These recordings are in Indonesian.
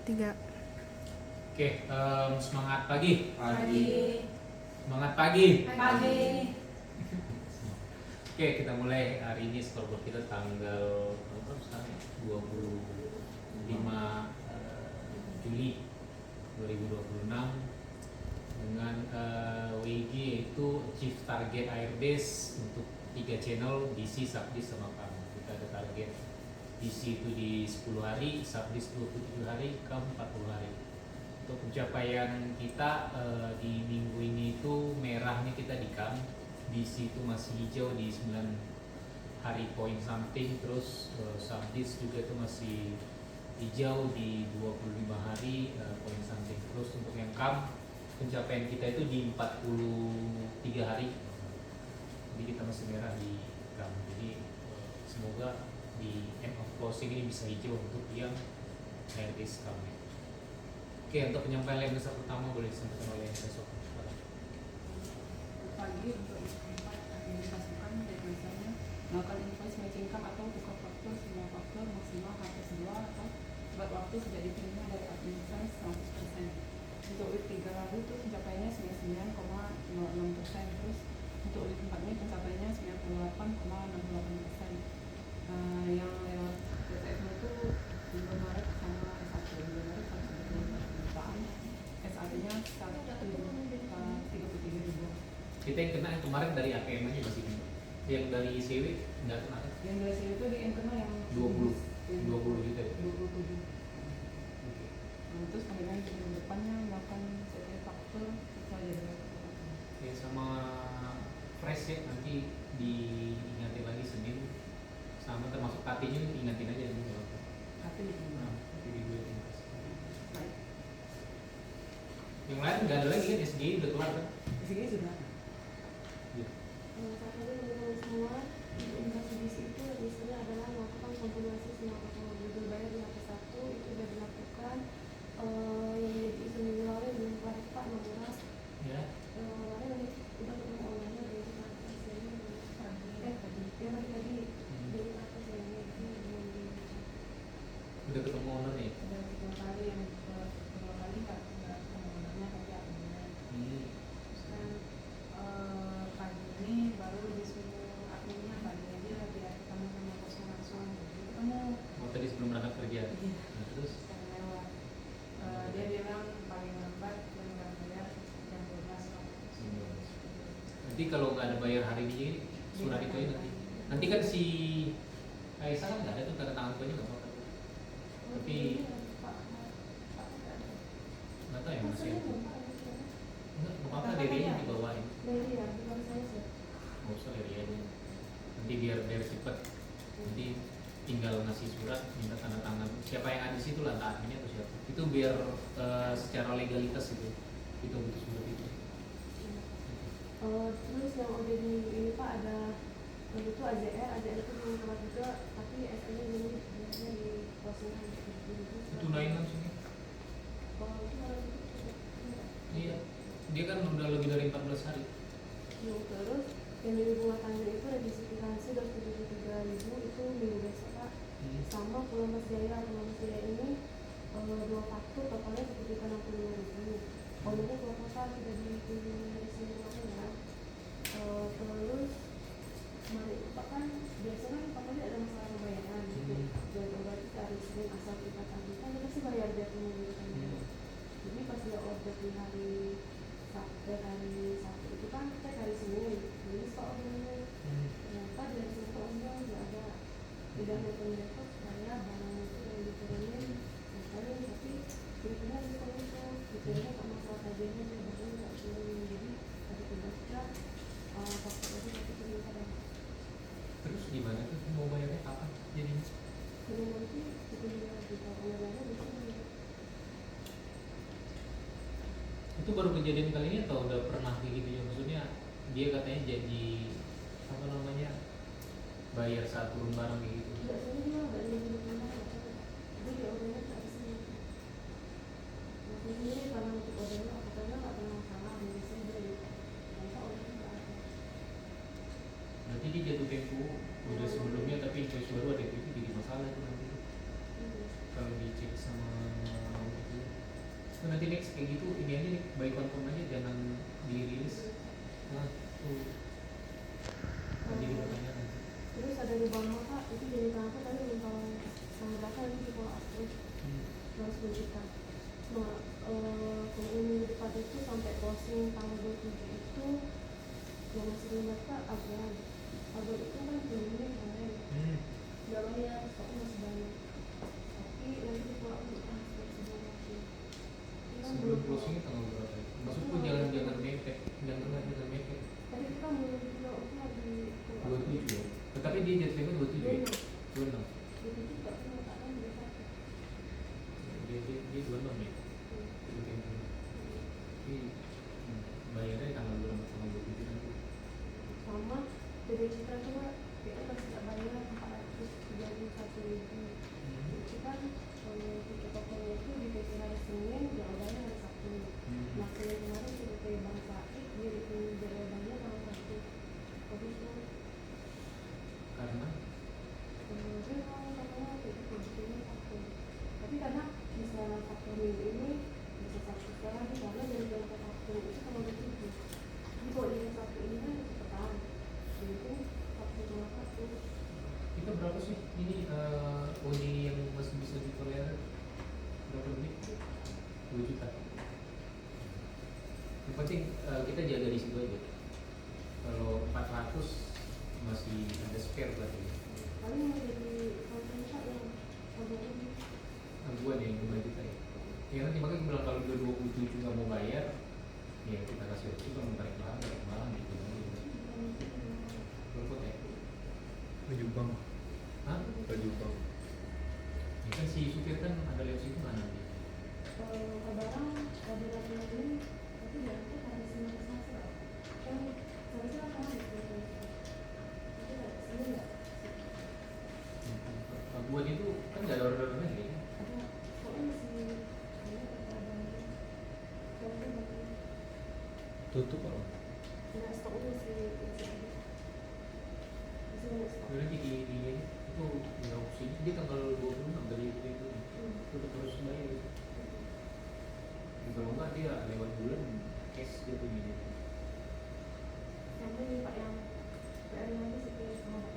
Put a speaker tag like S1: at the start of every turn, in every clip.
S1: 3.
S2: Oke, semangat pagi.
S3: Pagi.
S2: Semangat pagi.
S3: Pagi.
S2: Oke, kita mulai hari ini scoreboard kita tanggal 25 Juli 2026 dengan WG yaitu Chief Target Airbase untuk 3 channel DC, Subdisk sama CAM. Kita ada target DC itu di 10 hari, Subdisk 27 hari, CAM 40 hari. Untuk pencapaian kita di minggu ini itu merahnya kita di CAM, DC itu masih hijau di 9 hari point something, terus Subdisk juga itu masih hijau di 25 hari point something. Terus untuk yang CAM pencapaian kita itu di 43 hari, jadi kita masih merah di CAM. Jadi semoga di end of closing ini bisa hijau untuk yang Airbase CAM. Oke, untuk penyampaian lembaga pertama boleh disampaikan oleh besok.
S3: Pagi untuk empat administrasikan biasanya melakukan invoice matching CAM atau tukar faktur semua faktur maksimal H+2 atau buat waktu sudah diterima dari administrasi 100%. Untuk week 3 lalu itu pencapaiannya 99,06%, terus untuk week 4 ini pencapaiannya 98,68%. Yang lewat PTF itu bulan Maret sama S1, bulan Maret 134 jutaan, SAT-nya 133.000.
S2: Kita yang kena yang kemarin dari APM aja masih, yang dari ICW nggak kena.
S3: Yang dari sini itu yang kena yang
S2: 20 juta ya?
S3: 27. Terus kemudian di depannya melakukan CT faktur sesuai jadwal.
S2: Ya, sama fresh ya, nanti diingatin lagi Senin, sama termasuk KT-nya ingatin aja nih.
S3: Tapi
S2: Jadi gue ingat.
S3: baik.
S2: Yang lain nggak ada lagi kan, SGI udah keluar kan?
S3: Di sini sudah.
S2: Iya.
S4: Saat ini teman-teman semua, untuk invasi DC itu misalnya adalah melakukan konfirmasi semua teknologi berbayar di HP1 itu sudah dilakukan. Yang menjadi isu minggu lalu yang belum keluar Pak Nomura.
S2: Ya.
S4: Kemarin udah ketemu orangnya dari atas ini. Tadi dari atas ini
S2: Udah ketemu ownernya.
S3: Sudah 3 kali yang kedua kali nggak ketemu orangnya tapi adminnya. Sekarang pagi ini baru disuruh adminnya pagi aja biar ketemu sama bosnya langsung. Jadi ketemu.
S2: Oh, tadi sebelum berangkat kerja.
S3: Iya.
S2: Nah, terus
S3: Sekarang lewat. Dia bilang paling lambat yang nggak bayar jam 12 lah.
S2: nanti kalau nggak ada bayar hari ini surat itu aja nanti. Nanti kan si Kaisa kan nggak ada tuh tanda tangan gue nggak apa-apa. Tapi nggak tahu ya masih ada. Nggak apa-apa, dari ini dibawain.
S4: dari ya, bukan saya sih.
S2: Nggak usah dari aja. Nanti biar cepet. Nanti tinggal ngasih surat minta tanda tangan siapa yang ada di situ lah, entah adminnya atau siapa. Itu biar secara legalitas itu kita butuh surat itu.
S4: Terus yang udah di ini Pak ada itu AZR itu belum keluar juga, tapi SN-nya belum biasanya di postingan
S2: Itu naik langsung ya?
S4: kalau itu harus
S2: Iya, dia kan udah lebih dari 14 hari.
S4: terus yang dari bunga tangga itu registrasi 273.000 itu minggu besok Pak. Sama Pulau Mas Jaya ini 2 faktur totalnya 1.065.000. Ownernya 2 total sudah dikirim di sini kemarin ya. Terus kemarin itu Pak kan biasanya kan Pak ada masalah pembayaran gitu. Dan berarti hari Senin asal kita tadi kan kita sih bayar dia minggu kan. Jadi pas dia order di hari Sabtu itu kan cek hari Senin, jadi soal ordernya ternyata di hari Sabtu order nggak ada, tidak ada pendapat supaya barang itu yang diturunin misalnya, tapi kira-kira di sekolah itu dikiranya nggak masalah tagihannya dia barang nggak turunin, jadi ada pendapat faktor itu tapi ternyata ada.
S2: Terus gimana tuh mau bayarnya kapan jadinya?
S4: Jadi nanti itu dia di pengeluarannya di sini.
S2: Itu baru kejadian kali ini atau udah pernah kayak gitu ya? Maksudnya dia katanya jadi apa namanya bayar saat turun barang kayak gitu.
S4: Tidak sini dia nggak ada yang diundang jadi dia ordernya tak di sini. Maksudnya ini karena untuk ordernya katanya nggak pernah masalah di sini dia ternyata ordernya nggak ada.
S2: Berarti dia jatuh tempo udah sebelumnya, tapi invoice baru ada itu jadi masalah itu nanti kalau dicek sama So nanti next kayak gitu ini aja nih, by confirm aja, jangan dirilis. Nah, tuh nanti di pertanyaan.
S4: Terus ada lubang mata itu jadi kenapa tadi lubang tanggal berapa ini di follow up terus 10 juta. Nah kemudian minggu depan itu sampai closing tanggal 27 itu yang masih belum daftar Aguan itu kan belumnya kemarin nggak bayar stoknya masih banyak tapi nanti di follow up sebelum closing
S2: Sebelum closing tanggal berapa? Maksudku jangan mepet, jangan mepet.
S4: tadi kita mulai di follow up lagi
S2: 27 ya. Tetapi dia jadwalnya 27 ya. 26.
S4: 27 nggak pernah tak kan dia satu
S2: Dia 26 ya. Tapi bayarnya tanggal berapa? Tanggal 27 nanti.
S4: sama BB Citra cuma kita masih nggak bayar 431.000 itu kan tiket tokonya itu di PC hari Senin yang bayar hari Sabtu nah Senin kemarin kita ke Bang Said dia dikirim jawabannya tanggal 1 habis itu
S2: Karena
S4: dia mau katanya kayak gitu bikinnya Sabtu tapi karena misalnya Sabtu minggu ini bisa Sabtu sekarang karena dari jam ke Sabtu itu tanggal 27 jadi kalau di Sabtu ini kan cepetan jadi Sabtu tanggal 1
S2: kita berapa sih ini ONI yang masih bisa ditolerir? Berapa lebih? 2 juta. Yang penting kita jaga di situ aja. Kalau 400 masih ada spare berarti.
S4: paling mau jadi kontennya yang agak lebih
S2: Gua nih 5 juta ya. Ya nanti makanya gue bilang kalau udah 27 nggak mau bayar, ya kita kasih opsi kalau mau balik malam gitu. Berapa ya?
S1: Baju bang.
S2: Hah?
S1: Baju bang.
S2: Ya kan si supir kan ada lewat situ mana nanti?
S4: barang rabu-rabu ini tapi berarti hari Senin Selasa kan seharusnya apa hari Senin tapi hari Senin nggak
S2: Buat itu kan nggak ada order lagi.
S4: ada pokoknya masih banyak perkembangan soalnya masih
S1: Tutup apa?
S4: nggak stoknya masih banyak stok
S2: Nanti di itu nggak opsi. Dia tanggal 26 dari itu tetap harus bayar gitu. Kalau enggak dia lewat bulan cash gitu gini.
S4: sama nih Pak yang PR lagi sekitar sama Pak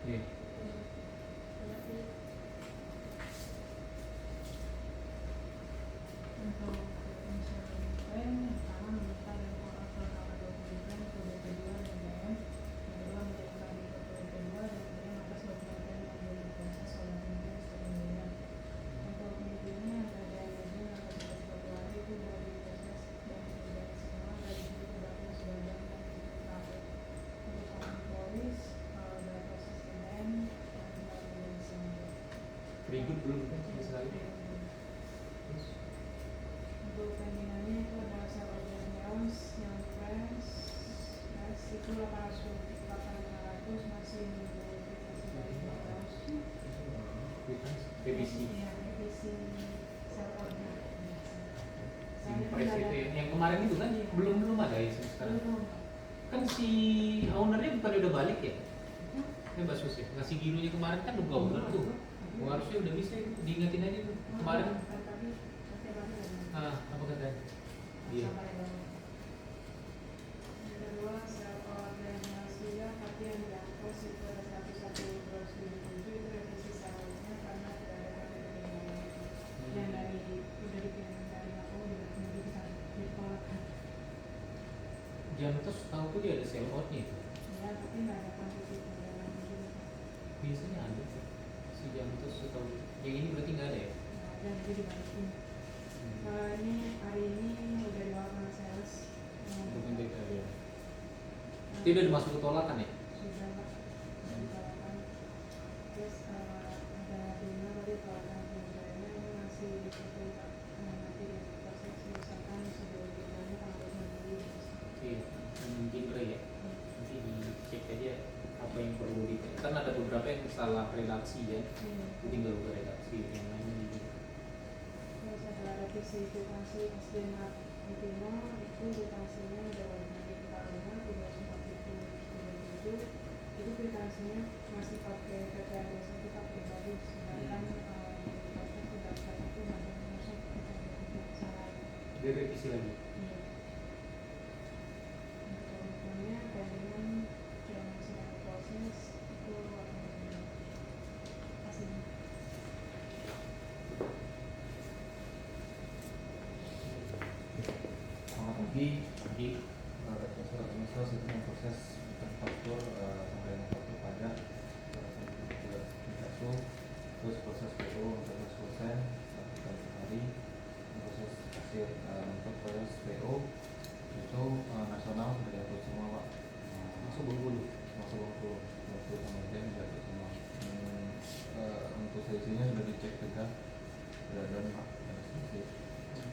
S2: Iya.
S3: Untuk insurance plan yang pertama meminta dari orang tanggal 20 plan ke BP2 dan BM, yang kedua menjadikan di BP2 dan kemudian atas dokumen yang menjadi proses oleh pemimpin sebelumnya. Untuk minggunya ada izin atas 11 Februari itu dari proses dan kemudian semua dari dulu terdaftar sudah ada dan terakhir. Untuk orang polis dari proses BM dan dari Desember.
S2: Ribut belum kan sama sekali. Terus
S3: Untuk pendingannya itu ada sel organelles yang fresh itu 800 masih menunggu aplikasi dari Baros
S2: revisi
S3: ya revisi sel organ
S2: impres itu ya. Yang kemarin itu kan belum ada ya sekarang.
S3: belum
S2: Kan si ownernya bukan udah balik ya? Ya Mbak Sus ya, ngasih gironya kemarin kan udah bener tuh. Harusnya udah bisa itu, diingetin aja tuh kemarin.
S3: tadi saya baru
S2: Apa katanya? Iya.
S3: Yang kedua sel organelles juga tapi yang diangkut itu ada 101/27 itu revisi selnya karena tidak ada kata ketinggalan yang dari udah dikirim dari aku udah minggu bisa ditolak
S2: Jantos tahu tuh dia ada sell outnya itu.
S3: ya tapi nggak ada kuantiti ketinggalan juga
S2: Biasanya ada sih. Si Jantos tahu. Yang ini berarti nggak ada ya?
S3: nggak ada jadi dibalikin. Ini hari ini udah dibawa sama sales
S2: Untuk indeks ya.
S3: Iya.
S2: Itu udah dimasuk ke tolakan ya?
S3: Sudah Pak, sudah ditolakan. Terus ada Bina tadi tolakan pengusahaannya ini masih diikuti Pak. Nanti di proses misalkan sudah dibilangnya tanggal 2 Juli.
S2: Iya, mungkin ya. Nanti dicek aja apa yang perlu di. Kan ada beberapa yang salah redaksi ya.
S3: Iya.
S2: Tinggal buka redaksi yang lainnya di.
S3: Terus ada revisi kwitansi SDN Antino itu kwitansinya udah balik lagi ke Taruna 347 itu kwitansinya masih pakai PPN desa kita pribadi sedangkan di proses sudah itu masih masuk salah
S2: direvisi lagi.
S4: Iya. Untuk hukumnya pendingan yang sedang proses itu akan hasilnya.
S5: Selamat pagi.
S2: Di
S5: Ini sedang proses faktur sampai dengan faktur pajak terus proses PO untuk 100% 1 hari, proses hasil untuk proses PO itu nasional sudah diatur semua Pak.
S2: masuk Bengkulu.
S5: Masuk waktu kemudian diatur semua. Untuk selisihnya sudah dicek juga, sudah done Pak, ada selisih.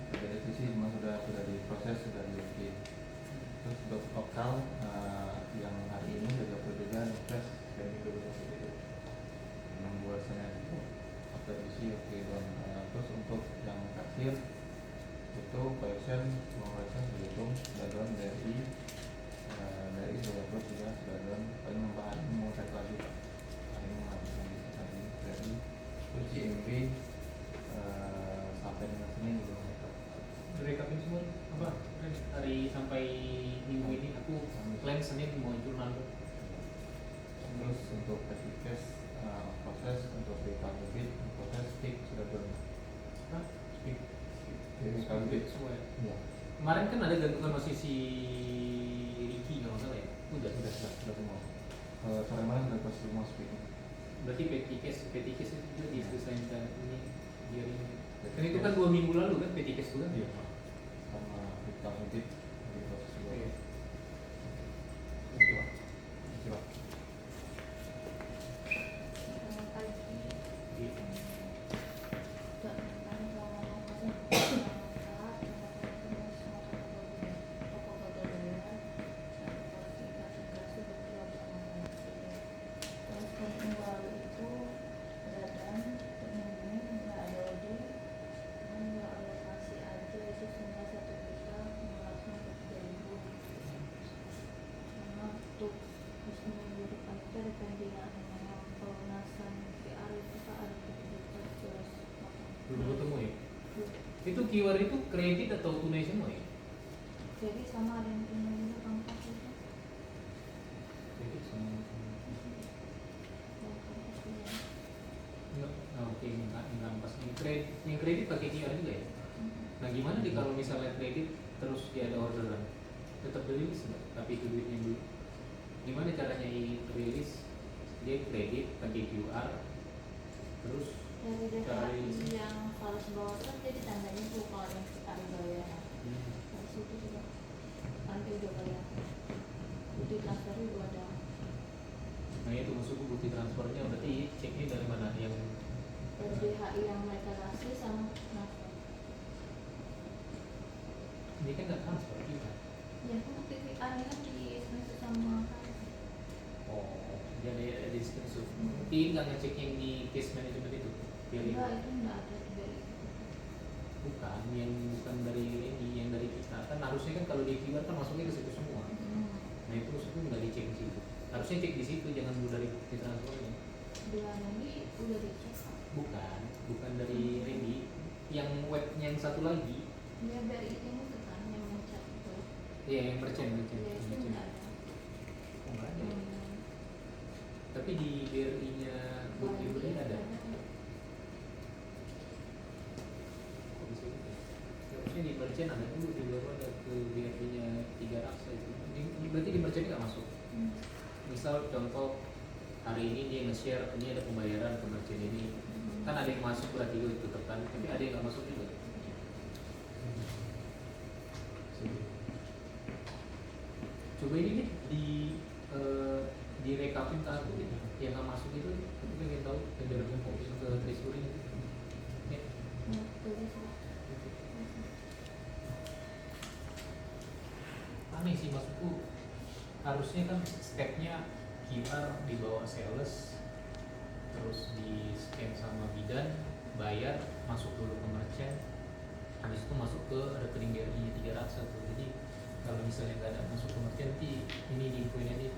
S5: Ada revisi memang sudah diproses, sudah di. Terus untuk total yang hari ini sudah juga proses pending dulu itu membuat saya itu after isi oke dan terus untuk yang kasir itu passion pengeluaran berhitung sudah down dari Jawa juga sudah down, paling nambahan mau cek lagi Pak, hari ini menghabiskan tadi dari terus CMB sampai dengan Senin belum
S2: Rekapin semua apa? Hari sampai minggu ini aku plan Senin mau jurnal.
S5: terus untuk Etikes proses untuk Bit proses stick sudah down.
S2: Hah?
S5: Stick
S2: Bit semua ya.
S5: Iya.
S2: Kemarin kan ada gantungan masih si Ricky kalau nggak salah ya. Udah.
S5: Sudah semua. Sore malam sudah pas semua speak.
S2: Berarti petikes itu juga diselesaikan ini biar ini. Kan itu kan 2 minggu lalu kan petikes itu kan?
S5: Iya. Sama kita Bit di proses juga.
S2: Oke.
S5: Itu Pak. Itu Pak.
S4: Selamat pagi.
S2: Iya.
S4: Untuk minggu depan itu ada pendingan pelunasan VR itu Pak, ada 7.280.
S2: Belum ketemu ya? Itu keyword itu kredit atau tunai semua ya?
S4: Jadi sama ada yang tunai juga pangkas itu.
S2: Kredit sama. Enggak, oke, enggak pas yang kredit pakai QR juga ya? Nah gimana nih kalau misalnya kredit terus dia ada orderan, tetap dirilis nggak? Tapi itu duitnya dulu. Gimana caranya rilis? Dia kredit pakai QR, terus
S4: Dari
S2: cara rilis.
S4: DKI yang harus bawaskan jadi tandanya tuh kalau yang sekali bayar. Dari situ juga nanti udah bayar. Bukti transfer juga ada.
S2: Nah itu maksudku bukti transfernya berarti ceknya dari mana yang
S4: Dari DHI yang mereka kasih sama transfer.
S2: ini kan nggak transfer kita.
S4: Ya kan bukti VR nya kan di screenshot sama kan.
S2: Oh, jadi ada di screenshot. Mungkin nggak ngecek yang di case management itu. Dia
S4: Enggak,
S2: lihat.
S4: itu enggak ada dari
S2: Bukan dari ini, yang dari kita kan harusnya kan kalau di keyword kan masuknya ke situ semua. Nah itu maksudku nggak dicek di situ. Harusnya cek di situ, jangan dulu dari bukti transfernya.
S4: Dengan ini udah dicek Pak.
S2: Bukan dari Ready. Yang webnya yang satu lagi.
S4: Ya dari itu kan yang mencat itu.
S2: Iya yang merchant.
S4: Ya itu enggak ada.
S2: Oh, nggak ada. Tapi di BRI-nya bukti ini ada. Kok bisa gitu? Harusnya di merchant ada dulu, di baru ada ke BRI-nya 3 raksa itu. Berarti di merchant nggak masuk. Misal contoh hari ini dia nge-share ini ada pembayaran ke merchant ini, kan ada yang masuk berarti itu tekan, tapi ada yang nggak masuk juga. Coba ini nih di rekapin ke aku gitu. Yang nggak masuk itu aku pengen tahu biar dia fokus ke treasury gitu. Ya. Aneh sih maksudku, harusnya kan stepnya QR dibawa sales, terus di scan sama bidan, bayar, masuk dulu ke merchant, habis itu masuk ke rekening BRI 3 raksa tuh. Jadi kalau misalnya nggak ada masuk ke merchant, ini di infonya nih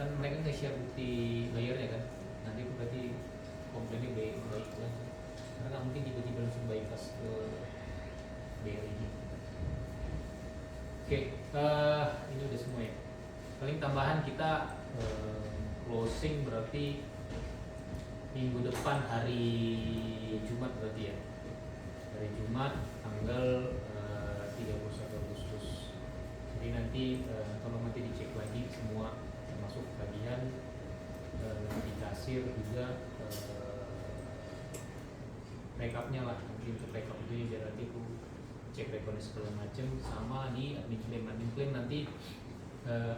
S2: kan mereka nge-share bukti bayarnya kan, nanti itu berarti komplainnya baik aja, karena nggak mungkin tiba-tiba langsung bypass ke BRI. Oke, ini udah semua ya. Paling tambahan kita closing berarti minggu depan hari Jumat berarti ya. Hari Jumat tanggal 31 Agustus. Jadi nanti tolong nanti dicek lagi semua termasuk tagihan di kasir juga rekapnya lah, nanti untuk rekap itu biar nanti aku cek rekornya segala macam. Sama di admin claim nanti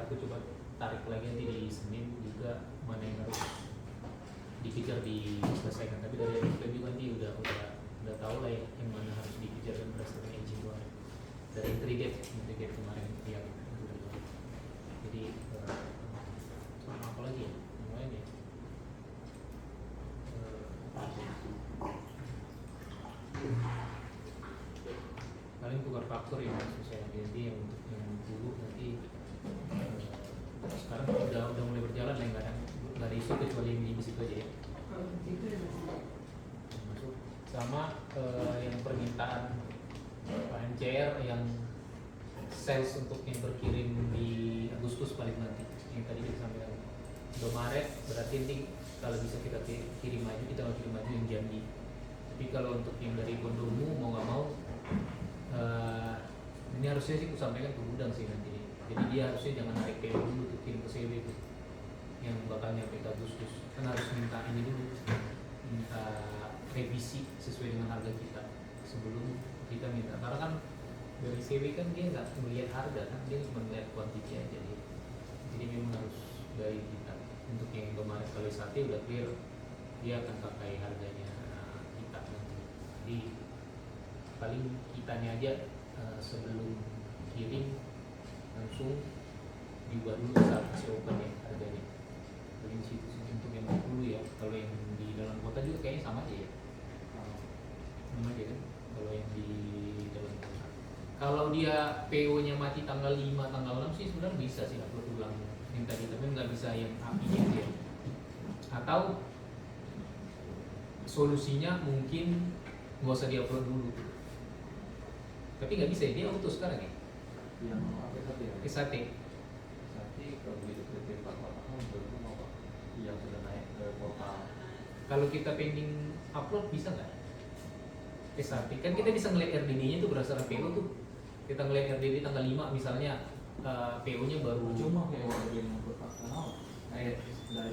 S2: aku coba tarik lagi nanti di Senin juga mana yang harus dikejar diselesaikan. Tapi dari admin claim juga nanti udah tahu lah ya yang mana harus dikejar dan berdasarkan engine doang. Dari integrate kemarin yang jadi sama apa lagi ya yang lain ya. Paling tukar faktur yang susah jadi yang untuk yang dulu nanti sekarang udah mulai berjalan lah, nggak ada isu kecuali yang di situ aja ya. Masuk sama yang permintaan NCR yang sales untuk yang berkirim di Agustus paling nanti yang tadi kita sampaikan udah Maret berarti nanti kalau bisa kita kirim maju kita mau kirim maju yang Jambi. Tapi kalau untuk yang dari Bondomu mau nggak mau ini harusnya sih aku sampaikan ke gudang sih nanti. Jadi dia harusnya jangan narik PO dulu tuh kirim ke CW itu yang bakal nyampe ke Agustus. Kan harus minta ini dulu, minta revisi sesuai dengan harga kita sebelum kita minta. Karena kan dari CW kan dia nggak melihat harga kan, dia cuma melihat kuantiti aja dia. Jadi memang harus dari kita. Untuk yang kemarin kali sate udah clear, dia akan pakai harganya kita nanti. Jadi paling kitanya aja sebelum kirim langsung dibuat dulu saat masih open ya harganya. Paling situ sih untuk yang dulu ya. Kalau yang di dalam kota juga kayaknya sama aja ya. Sama aja kan kalau yang di dalam kota. Kalau dia PO-nya mati tanggal 5, tanggal 6 sih sebenarnya bisa sih upload ulang yang tadi, tapi nggak bisa yang apinya dia. Atau solusinya mungkin nggak usah diupload dulu. Tapi nggak bisa ya, dia auto sekarang ya.
S5: Yang apa tadi ya?
S2: Sate.
S5: Sate kalau begitu PT 4 tahun baru mau apa? Yang sudah naik ke portal.
S2: Kalau kita pending upload bisa nggak? Sate kan kita bisa ngeliat RDD-nya tuh berdasarkan PO tuh. Kita ngeliat RDD tanggal 5 misalnya PO-nya baru.
S5: Cuma kayak waktu yang berpakaian kayak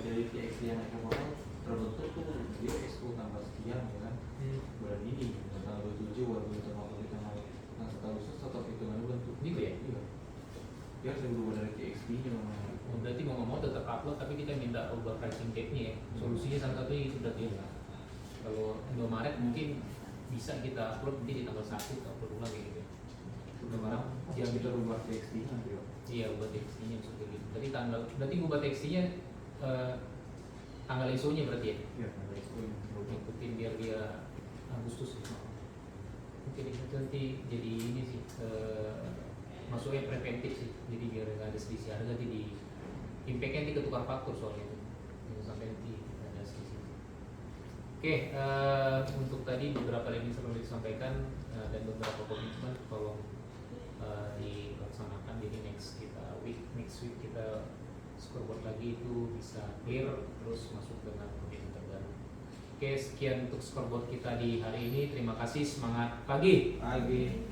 S5: dari TXT yang naik ke portal terbentuk tuh dia expo tanggal sekian ya kan. Bulan ini tanggal 27 baru kita mau kita naik. Nah setelah itu tetap hitungan bentuk
S2: Gitu ya?
S5: Iya. Dia harus berubah dari TXT-nya namanya.
S2: Berarti mau ngomong tetap upload tapi kita minta ubah pricing date-nya ya. Solusinya salah satunya itu berarti ya. Kalau Indomaret mungkin bisa kita upload nanti di tanggal 1 kita upload ulang kayak gitu. Indomaret
S5: Yang kita rubah TXT-nya ya.
S2: iya ubah TXT-nya maksudnya gitu. Berarti ubah TXT-nya tanggal ISO-nya berarti ya.
S5: Iya, tanggal expo yang berubah.
S2: Ikutin biar dia Agustus ya. Mungkin itu nanti jadi ini sih masuknya preventif sih. Jadi biar nggak ada selisih harga nanti di impact-nya nanti ketukar faktur soalnya itu. Jangan sampai nanti ada selisih. Oke, untuk tadi beberapa lagi selalu disampaikan dan beberapa komitmen tolong dilaksanakan. Jadi next week kita scoreboard lagi itu bisa clear terus masuk dengan komitmen terbaru. Oke, sekian untuk scoreboard kita di hari ini. Terima kasih, semangat pagi.
S5: Pagi.